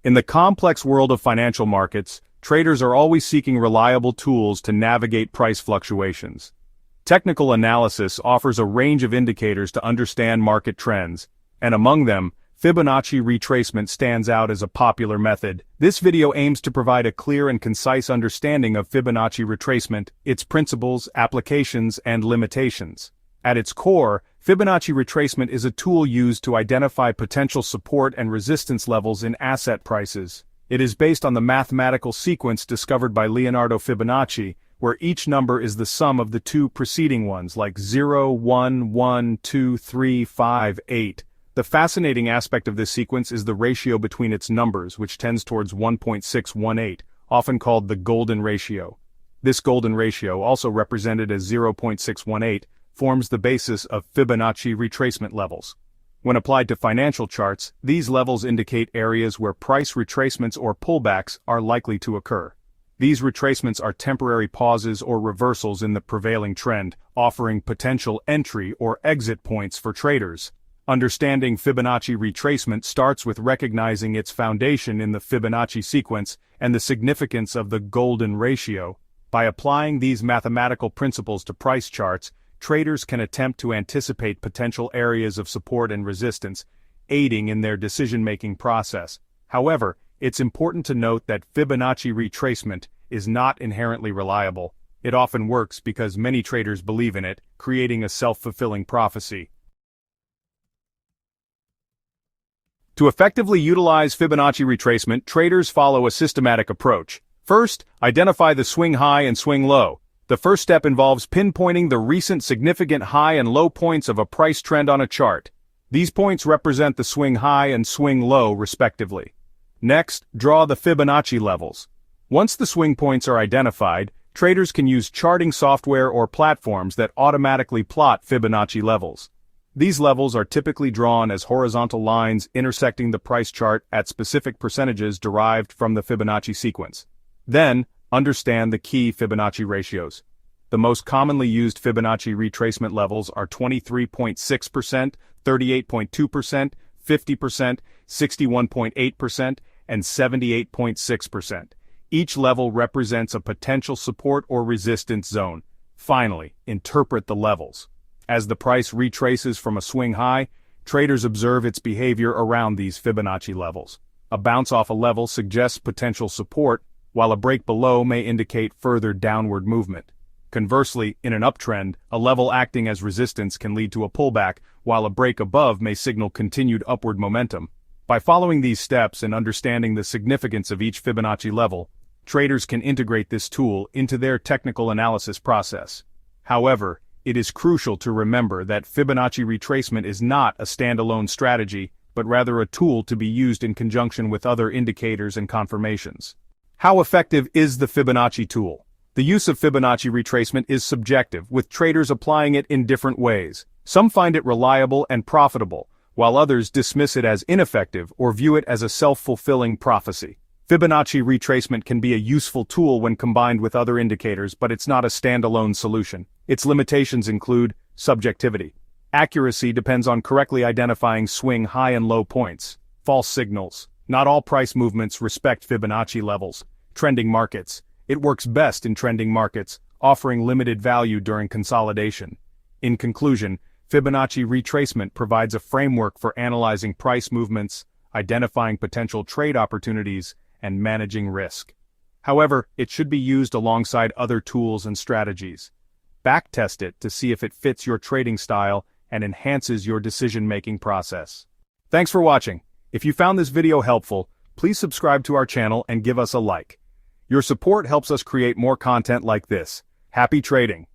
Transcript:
In the complex world of financial markets, traders are always seeking reliable tools to navigate price fluctuations. Technical analysis offers a range of indicators to understand market trends, and among them, Fibonacci retracement stands out as a popular method. This video aims to provide a clear and concise understanding of Fibonacci retracement, its principles, applications, and limitations. At its core, Fibonacci retracement is a tool used to identify potential support and resistance levels in asset prices. It is based on the mathematical sequence discovered by Leonardo Fibonacci, where each number is the sum of the two preceding ones, like 0, 1, 1, 2, 3, 5, 8. The fascinating aspect of this sequence is the ratio between its numbers, which tends towards 1.618, often called the golden ratio. This golden ratio, also represented as 0.618, forms the basis of Fibonacci retracement levels. When applied to financial charts, these levels indicate areas where price retracements or pullbacks are likely to occur. These retracements are temporary pauses or reversals in the prevailing trend, offering potential entry or exit points for traders. Understanding Fibonacci retracement starts with recognizing its foundation in the Fibonacci sequence and the significance of the golden ratio. By applying these mathematical principles to price charts, traders can attempt to anticipate potential areas of support and resistance, aiding in their decision-making process. However, it's important to note that Fibonacci retracement is not inherently reliable. It often works because many traders believe in it, creating a self-fulfilling prophecy. To effectively utilize Fibonacci retracement, traders follow a systematic approach. First, identify the swing high and swing low. The first step involves pinpointing the recent significant high and low points of a price trend on a chart. These points represent the swing high and swing low, respectively. Next, draw the Fibonacci levels. Once the swing points are identified, traders can use charting software or platforms that automatically plot Fibonacci levels. These levels are typically drawn as horizontal lines intersecting the price chart at specific percentages derived from the Fibonacci sequence. Then, understand the key Fibonacci ratios. The most commonly used Fibonacci retracement levels are 23.6%, 38.2%, 50%, 61.8%, and 78.6%. Each level represents a potential support or resistance zone. Finally, interpret the levels. As the price retraces from a swing high, traders observe its behavior around these Fibonacci levels. A bounce off a level suggests potential support, while a break below may indicate further downward movement. Conversely, in an uptrend, a level acting as resistance can lead to a pullback, while a break above may signal continued upward momentum. By following these steps and understanding the significance of each Fibonacci level, traders can integrate this tool into their technical analysis process. However, it is crucial to remember that Fibonacci retracement is not a standalone strategy, but rather a tool to be used in conjunction with other indicators and confirmations. How effective is the Fibonacci tool? The use of Fibonacci retracement is subjective, with traders applying it in different ways. Some find it reliable and profitable, while others dismiss it as ineffective or view it as a self-fulfilling prophecy. Fibonacci retracement can be a useful tool when combined with other indicators, but it's not a standalone solution. Its limitations include subjectivity. Accuracy depends on correctly identifying swing high and low points. False signals. Not all price movements respect Fibonacci levels. Trending markets. It works best in trending markets, offering limited value during consolidation. In conclusion, Fibonacci retracement provides a framework for analyzing price movements, identifying potential trade opportunities, and managing risk. However, it should be used alongside other tools and strategies. Backtest it to see if it fits your trading style and enhances your decision-making process. Thanks for watching. If you found this video helpful, please subscribe to our channel and give us a like. Your support helps us create more content like this. Happy trading!